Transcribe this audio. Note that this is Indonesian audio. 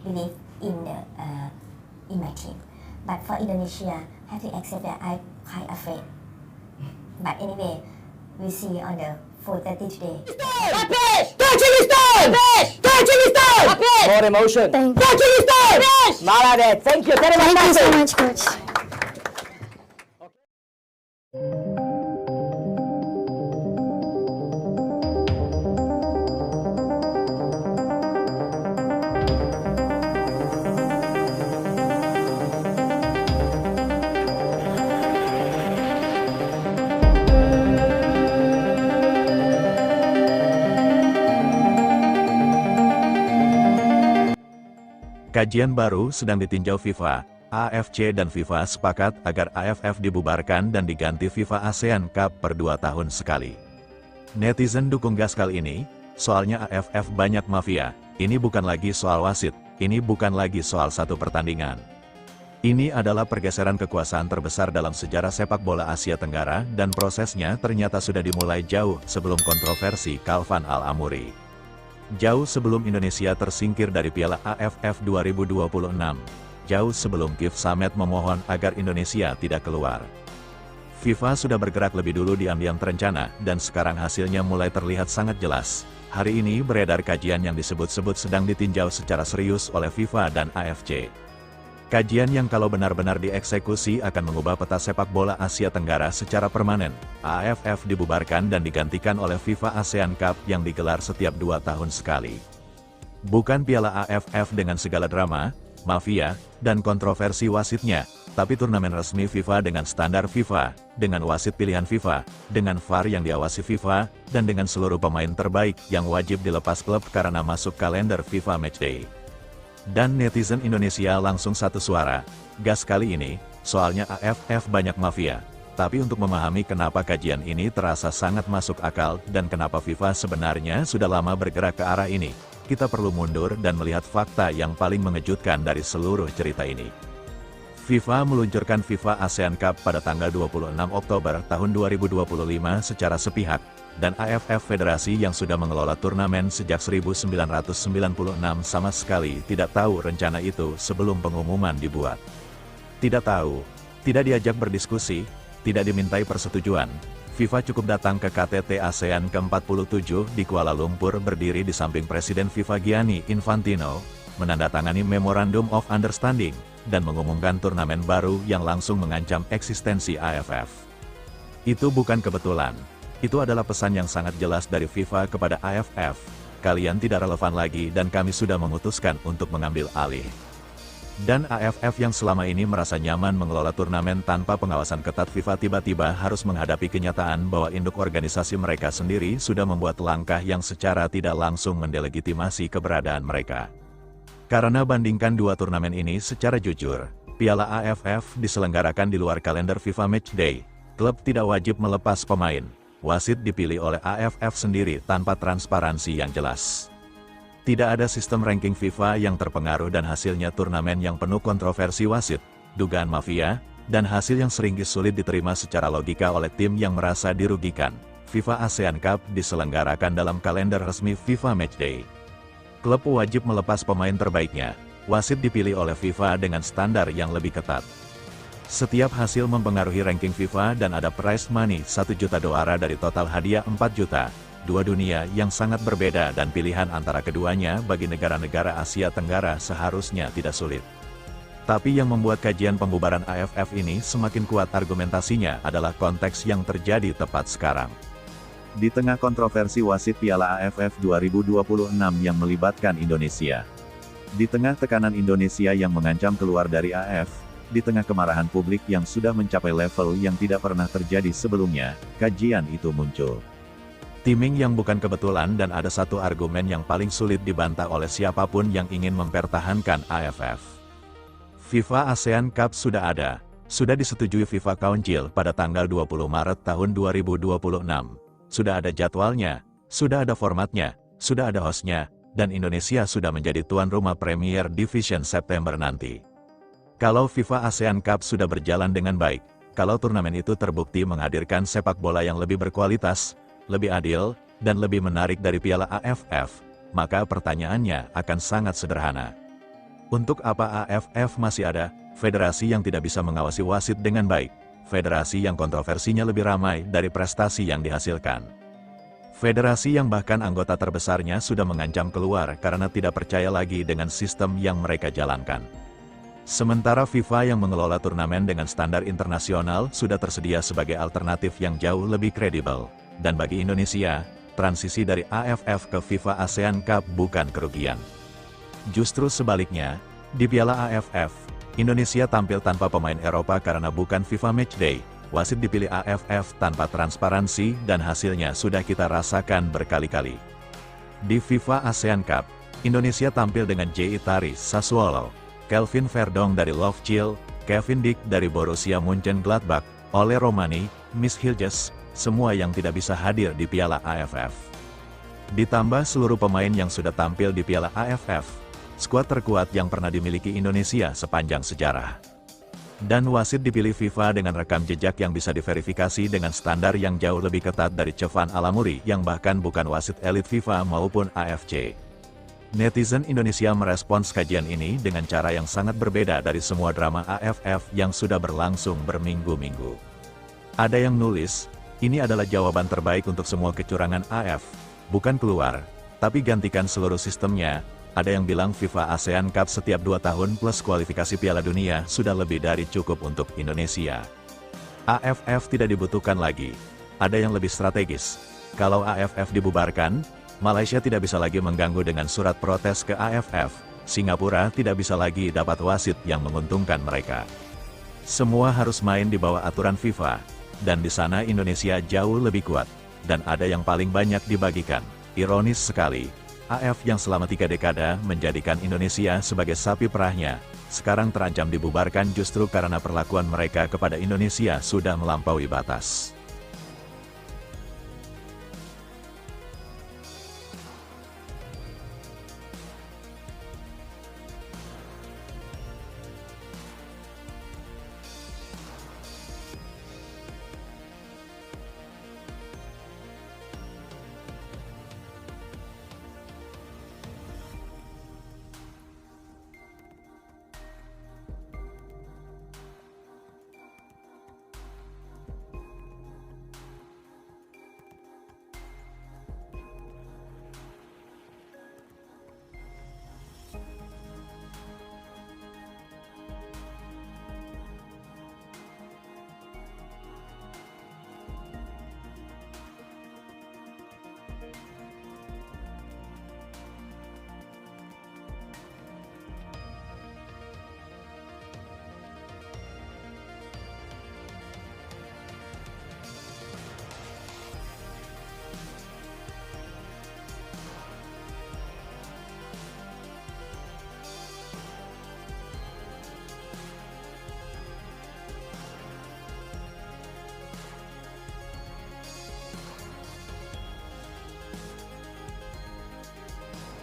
believe in my team. But for Indonesia, I have to accept that I'm quite afraid. But anyway, we'll see on the 4:30 today. More emotion. Thank you. Malade. Thank you. Thank you so much, Coach. Kajian baru sedang ditinjau FIFA. AFC dan FIFA sepakat agar AFF dibubarkan dan diganti FIFA ASEAN Cup per 2 tahun sekali. Netizen dukung gas kali ini, soalnya AFF banyak mafia. Ini bukan lagi soal wasit, ini bukan lagi soal satu pertandingan. Ini adalah pergeseran kekuasaan terbesar dalam sejarah sepak bola Asia Tenggara dan prosesnya ternyata sudah dimulai jauh sebelum kontroversi Kalvan Al-Amuri. Jauh sebelum Indonesia tersingkir dari Piala AFF 2026. Jauh sebelum Kif Samet memohon agar Indonesia tidak keluar. FIFA sudah bergerak lebih dulu di ambang terencana, dan sekarang hasilnya mulai terlihat sangat jelas. Hari ini beredar kajian yang disebut-sebut sedang ditinjau secara serius oleh FIFA dan AFC. Kajian yang kalau benar-benar dieksekusi akan mengubah peta sepak bola Asia Tenggara secara permanen. AFF dibubarkan dan digantikan oleh FIFA ASEAN Cup yang digelar setiap 2 tahun sekali. Bukan Piala AFF dengan segala drama, mafia, dan kontroversi wasitnya, tapi turnamen resmi FIFA dengan standar FIFA, dengan wasit pilihan FIFA, dengan VAR yang diawasi FIFA, dan dengan seluruh pemain terbaik yang wajib dilepas klub karena masuk kalender FIFA Matchday. Dan netizen Indonesia langsung satu suara, gas kali ini, soalnya AFF banyak mafia. Tapi untuk memahami kenapa kajian ini terasa sangat masuk akal dan kenapa FIFA sebenarnya sudah lama bergerak ke arah ini, kita perlu mundur dan melihat fakta yang paling mengejutkan dari seluruh cerita ini. FIFA meluncurkan FIFA ASEAN Cup pada tanggal 26 Oktober tahun 2025 secara sepihak, dan AFF Federasi yang sudah mengelola turnamen sejak 1996 sama sekali tidak tahu rencana itu sebelum pengumuman dibuat. Tidak tahu, tidak diajak berdiskusi, tidak dimintai persetujuan. FIFA cukup datang ke KTT ASEAN ke-47 di Kuala Lumpur berdiri di samping Presiden FIFA Gianni Infantino, menandatangani Memorandum of Understanding, dan mengumumkan turnamen baru yang langsung mengancam eksistensi AFF. Itu bukan kebetulan. Itu adalah pesan yang sangat jelas dari FIFA kepada AFF, kalian tidak relevan lagi dan kami sudah memutuskan untuk mengambil alih. Dan AFF yang selama ini merasa nyaman mengelola turnamen tanpa pengawasan ketat FIFA tiba-tiba harus menghadapi kenyataan bahwa induk organisasi mereka sendiri sudah membuat langkah yang secara tidak langsung mendelegitimasi keberadaan mereka. Karena bandingkan dua turnamen ini secara jujur, Piala AFF diselenggarakan di luar kalender FIFA Matchday, klub tidak wajib melepas pemain. Wasit dipilih oleh AFF sendiri tanpa transparansi yang jelas. Tidak ada sistem ranking FIFA yang terpengaruh dan hasilnya turnamen yang penuh kontroversi wasit, dugaan mafia, dan hasil yang sering sulit diterima secara logika oleh tim yang merasa dirugikan. FIFA ASEAN Cup diselenggarakan dalam kalender resmi FIFA Matchday. Klub wajib melepas pemain terbaiknya. Wasit dipilih oleh FIFA dengan standar yang lebih ketat. Setiap hasil mempengaruhi ranking FIFA dan ada prize money 1 juta dolara dari total hadiah 4 juta. Dua dunia yang sangat berbeda dan pilihan antara keduanya bagi negara-negara Asia Tenggara seharusnya tidak sulit. Tapi yang membuat kajian pembubaran AFF ini semakin kuat argumentasinya adalah konteks yang terjadi tepat sekarang. Di tengah kontroversi wasit Piala AFF 2026 yang melibatkan Indonesia. Di tengah tekanan Indonesia yang mengancam keluar dari AFF, di tengah kemarahan publik yang sudah mencapai level yang tidak pernah terjadi sebelumnya, kajian itu muncul. Timing yang bukan kebetulan dan ada satu argumen yang paling sulit dibantah oleh siapapun yang ingin mempertahankan AFF. FIFA ASEAN Cup sudah ada, sudah disetujui FIFA Council pada tanggal 20 Maret tahun 2026. Sudah ada jadwalnya, sudah ada formatnya, sudah ada hostnya, dan Indonesia sudah menjadi tuan rumah Premier Division September nanti. Kalau FIFA ASEAN Cup sudah berjalan dengan baik, kalau turnamen itu terbukti menghadirkan sepak bola yang lebih berkualitas, lebih adil, dan lebih menarik dari Piala AFF, maka pertanyaannya akan sangat sederhana. Untuk apa AFF masih ada? Federasi yang tidak bisa mengawasi wasit dengan baik. Federasi yang kontroversinya lebih ramai dari prestasi yang dihasilkan. Federasi yang bahkan anggota terbesarnya sudah mengancam keluar karena tidak percaya lagi dengan sistem yang mereka jalankan. Sementara FIFA yang mengelola turnamen dengan standar internasional sudah tersedia sebagai alternatif yang jauh lebih kredibel. Dan bagi Indonesia, transisi dari AFF ke FIFA ASEAN Cup bukan kerugian. Justru sebaliknya, di Piala AFF, Indonesia tampil tanpa pemain Eropa karena bukan FIFA Matchday. Wasit dipilih AFF tanpa transparansi dan hasilnya sudah kita rasakan berkali-kali. Di FIFA ASEAN Cup, Indonesia tampil dengan J. Itari Sassuolo, Kelvin Verdong dari Lovechill, Kevin Dick dari Borussia Mönchengladbach, Ole Romani, Miss Hilges, semua yang tidak bisa hadir di Piala AFF. Ditambah seluruh pemain yang sudah tampil di Piala AFF, skuad terkuat yang pernah dimiliki Indonesia sepanjang sejarah. Dan wasit dipilih FIFA dengan rekam jejak yang bisa diverifikasi dengan standar yang jauh lebih ketat dari Cevan Alamuri yang bahkan bukan wasit elit FIFA maupun AFC. Netizen Indonesia merespons kajian ini dengan cara yang sangat berbeda dari semua drama AFF yang sudah berlangsung berminggu-minggu. Ada yang nulis, ini adalah jawaban terbaik untuk semua kecurangan AFF, bukan keluar, tapi gantikan seluruh sistemnya. Ada yang bilang FIFA ASEAN Cup setiap 2 tahun plus kualifikasi Piala Dunia sudah lebih dari cukup untuk Indonesia. AFF tidak dibutuhkan lagi. Ada yang lebih strategis. Kalau AFF dibubarkan, Malaysia tidak bisa lagi mengganggu dengan surat protes ke AFF. Singapura tidak bisa lagi dapat wasit yang menguntungkan mereka. Semua harus main di bawah aturan FIFA. Dan di sana Indonesia jauh lebih kuat. Dan ada yang paling banyak dibagikan. Ironis sekali. AFF yang selama 3 dekade menjadikan Indonesia sebagai sapi perahnya, sekarang terancam dibubarkan justru karena perlakuan mereka kepada Indonesia sudah melampaui batas.